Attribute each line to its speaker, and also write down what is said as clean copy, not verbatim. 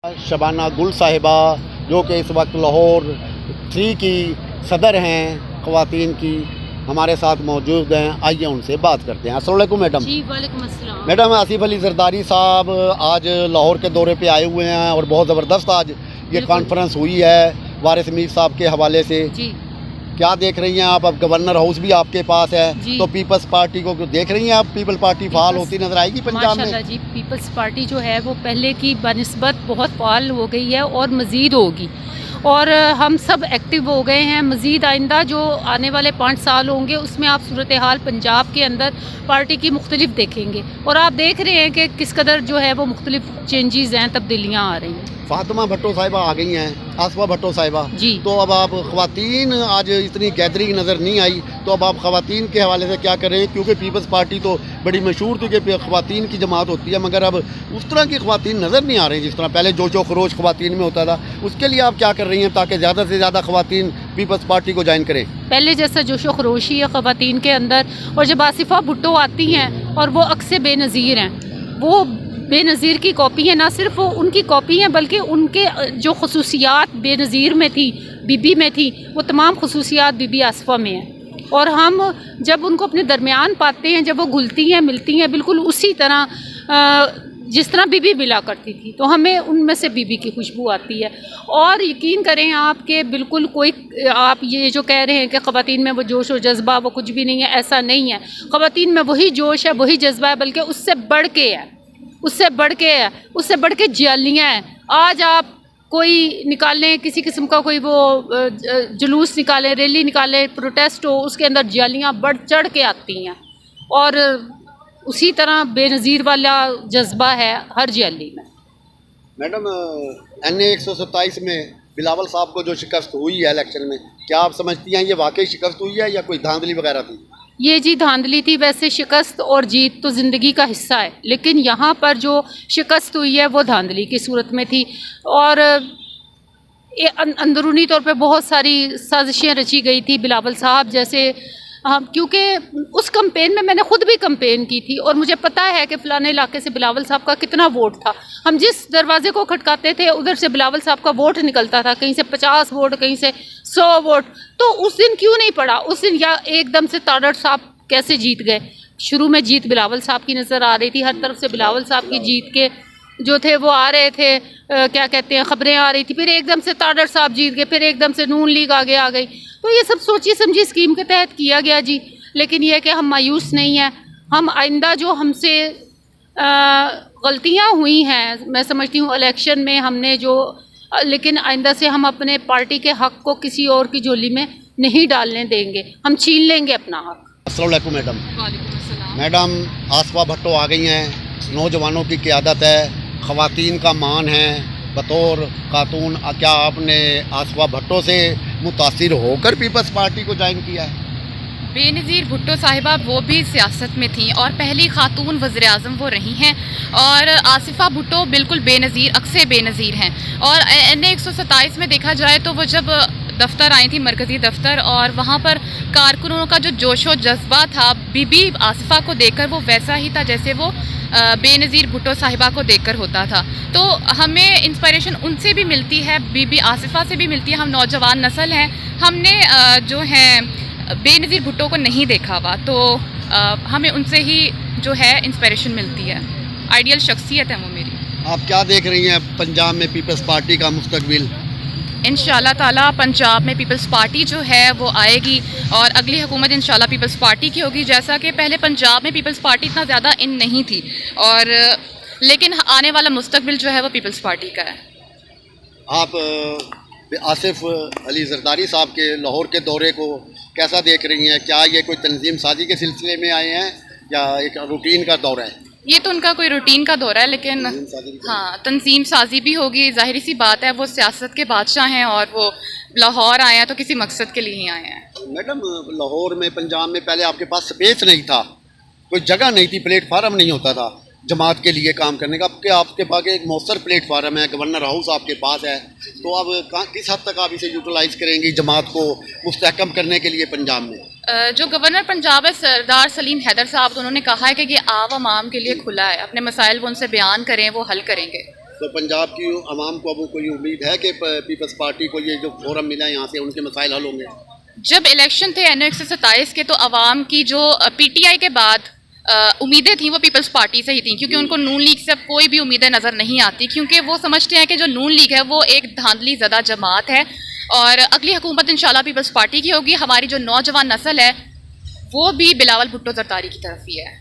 Speaker 1: शबाना गुल साहिबा जो कि इस वक्त लाहौर 3 की सदर हैं ख़वातीन की, हमारे साथ मौजूद हैं। आइए उनसे बात करते हैं। अस्सलाम वालेकुम मैडम।
Speaker 2: जी वालेकुम अस्सलाम।
Speaker 1: मैडम, आसिफ अली जरदारी साहब आज लाहौर के दौरे पे आए हुए हैं और बहुत ज़बरदस्त आज ये कॉन्फ्रेंस हुई है वारिस मीर साहब के हवाले से।
Speaker 2: जी
Speaker 1: क्या देख रही हैं आप? अब गवर्नर हाउस भी आपके पास है, तो पीपल्स पार्टी को देख रही हैं आप? पीपल पार्टी फाल होती नजर आएगी पंजाब में?
Speaker 2: माशाल्लाह जी, पीपल्स पार्टी जो है वो पहले की बनिस्बत बहुत फाल हो गई है और मज़ीद होगी। और हम सब एक्टिव हो गए हैं। मज़ीद आइंदा जो आने वाले 5 साल होंगे उसमें आप सूरत हाल पंजाब के अंदर पार्टी की मुख्तलिफ देखेंगे। और आप देख रहे हैं कि किस कदर जो है वो मुख्तलिफ चेंजेस हैं, तब्दीलियाँ आ रही हैं।
Speaker 1: फातिमा भट्टो साहिबा आ गई हैं, आसफा भट्टो साहिबा
Speaker 2: जी।
Speaker 1: तो अब आप ख़वातीन आज इतनी गैदरिंग नज़र नहीं आई, तो अब आप ख़वातीन के हवाले से क्या कर रहे हैं? क्योंकि पीपल्स पार्टी तो बड़ी मशहूर थी कि ख़वातीन की जमात होती है, मगर अब उस तरह की ख़वातीन नज़र नहीं आ रही जिस तरह पहले जोशो खरोश ख़वातीन में होता था। उसके लिए आप क्या कर रही हैं ताकि ज़्यादा से ज़्यादा ख़वातीन पीपल्स पार्टी को ज्वाइन करें?
Speaker 2: पहले जैसा जोशो खरोशी है ख़वातीन के अंदर, और जब आसिफा भुट्टो आती हैं और वो अक्से बेनज़ीर हैं, वो बेनज़ीर की कॉपी है। ना सिर्फ वो उनकी कॉपी है बल्कि उनके जो खसूसियात बेनज़ीर में थी, बीबी में थी, वो तमाम खसूसियात बीबी आसिफा में हैं। और हम जब उनको अपने दरमियान पाते हैं, जब वो घुलती हैं मिलती हैं बिल्कुल उसी तरह जिस तरह बीबी मिला करती थी, तो हमें उनमें से बीबी की खुशबू आती है। और यकीन करें आप कि बिल्कुल कोई, आप ये जो कह रहे हैं कि ख़वातीन में वो जोश और जज्बा वो कुछ भी नहीं है, ऐसा नहीं है। ख़वातीन में वही जोश है, वही जज्बा है, बल्कि उससे बढ़ के है, उससे बढ़ के है, उससे बढ़ के जालियाँ हैं। आज आप कोई निकालें, किसी किस्म का कोई वो जुलूस निकालें, रैली निकालें, प्रोटेस्ट हो, उसके अंदर जालियाँ बढ़ चढ़ के आती हैं। और उसी तरह बेनज़ीर वाला जज्बा है हर जाली में।
Speaker 1: मैडम, NA 127 में बिलावल साहब को जो शिकस्त हुई है इलेक्शन में, क्या आप समझती हैं ये वाकई शिकस्त हुई है या कोई धांधली वगैरह थी? ये
Speaker 2: जी धांधली थी। वैसे शिकस्त और जीत तो ज़िंदगी का हिस्सा है, लेकिन यहाँ पर जो शिकस्त हुई है वो धांधली की सूरत में थी। और अंदरूनी तौर पे बहुत सारी साजिशें रची गई थी बिलावल साहब जैसे। क्योंकि उस कैंपेन में मैंने ख़ुद भी कैंपेन की थी और मुझे पता है कि फ़लाने इलाके से बिलावल साहब का कितना वोट था। हम जिस दरवाजे को खटकाते थे उधर से बिलावल साहब का वोट निकलता था, कहीं से 50 वोट, कहीं से 100 वोट। तो उस दिन क्यों नहीं पड़ा? उस दिन या एकदम से तारड़ साहब कैसे जीत गए? शुरू में जीत बिलावल साहब की नज़र आ रही थी, हर तरफ से बिलावल साहब की जीत के जो थे वो आ रहे थे, क्या कहते हैं, ख़बरें आ रही थी। फिर एकदम से तारड़ साहब जीत गए, फिर एकदम से नून लीग आगे आ गई। तो ये सब सोची समझी स्कीम के तहत किया गया जी। लेकिन यह कि हम मायूस नहीं हैं। हम आइंदा जो हमसे गलतियां हुई हैं, मैं समझती हूँ इलेक्शन में हमने जो, लेकिन आइंदा से हम अपने पार्टी के हक़ को किसी और की झोली में नहीं डालने देंगे। हम छीन लेंगे अपना हक़।
Speaker 1: अस्सलाम वालेकुम मैडम।
Speaker 2: वालेकुम अस्सलाम।
Speaker 1: मैडम, आसफा भट्टो आ गई हैं, नौजवानों की क़यादत है, ख़वातीन का मान है बतौर खातून। क्या आपने आसफा भट्टो से मुतासिर होकर पीपल्स पार्टी को ज्वाइन किया है?
Speaker 3: बेनज़ीर भुट्टो साहिबा वो भी सियासत में थी और पहली खातून वज़ीर आज़म वो रही हैं। और आसिफा भुट्टो बिल्कुल बेनज़ीर, अक्से बेनज़ीर हैं। और NA 127 में देखा जाए तो वो जब दफ्तर आई थी, मरकज़ी दफ्तर, और वहाँ पर कारकुनों का जो जोशो जज्बा था बीबी आसिफा को देखकर वो वैसा ही था जैसे वो बेनज़ीर भुट्टो साहिबा को देखकर होता था। तो हमें इंस्पिरेशन उनसे भी मिलती है, बीबी आसिफा से भी मिलती है। हम नौजवान नस्ल हैं, हमने जो है बेनज़ीर भुट्टो को नहीं देखा हुआ, तो हमें उनसे ही जो है इंस्पिरेशन मिलती है। आइडियल शख्सियत है वो मेरी।
Speaker 1: आप क्या देख रही हैं पंजाब में पीपल्स पार्टी का मुस्तकबिल?
Speaker 3: इंशाल्लाह ताला पंजाब में पीपल्स पार्टी जो है वो आएगी और अगली हुकूमत इंशाल्लाह पीपल्स पार्टी की होगी। जैसा कि पहले पंजाब में पीपल्स पार्टी इतना ज़्यादा इन नहीं थी, और लेकिन आने वाला मुस्तकबिल जो है वो पीपल्स पार्टी का है।
Speaker 1: आप आसिफ अली जरदारी साहब के लाहौर के दौरे को कैसा देख रही हैं? क्या ये कोई तंजीम साजी के सिलसिले में आए हैं या एक रूटीन का दौरा है?
Speaker 3: ये तो उनका कोई रूटीन का दौरा है, लेकिन हाँ, तंजीम साजी भी होगी। ज़ाहिर सी बात है, वो सियासत के बादशाह हैं और वो लाहौर आए हैं तो किसी मकसद के लिए ही आए हैं।
Speaker 1: मैडम, लाहौर में, पंजाब में पहले आपके पास स्पेस नहीं था, कोई जगह नहीं थी, प्लेटफार्म नहीं होता था जमात के लिए काम करने का। अब आपके पास एक मौसर प्लेटफार्म है, गवर्नर हाउस आपके पास है, तो अब किस हद तक आप इसे यूटिलाइज़ करेंगी जमात को मुस्तहकम करने के लिए पंजाब में?
Speaker 3: जो गवर्नर पंजाब है सरदार सलीम हैदर साहब, तो उन्होंने कहा है कि ये आवाम के लिए खुला है, अपने मसाइल वो उनसे बयान करें, वो हल करेंगे।
Speaker 1: तो पंजाब की आवाम को अब कोई उम्मीद है कि पीपल्स पार्टी को ये जो फोरम मिला है यहाँ से उनके मसाइल हल होंगे?
Speaker 3: जब इलेक्शन थे NO 127 के, तो आवाम की जो PTI के बाद उम्मीदें थी वो पीपल्स पार्टी से ही थी, क्योंकि उनको नून लीग से अब कोई भी उम्मीदें नज़र नहीं आती, क्योंकि वो समझते हैं कि जो नून लीग है वो एक धांधली ज़दा जमात है और अगली हुकूमत इंशाल्लाह पीपल्स पार्टी की होगी। हमारी जो नौजवान नस्ल है वो भी बिलावल भुट्टो जरदारी की तरफ ही है।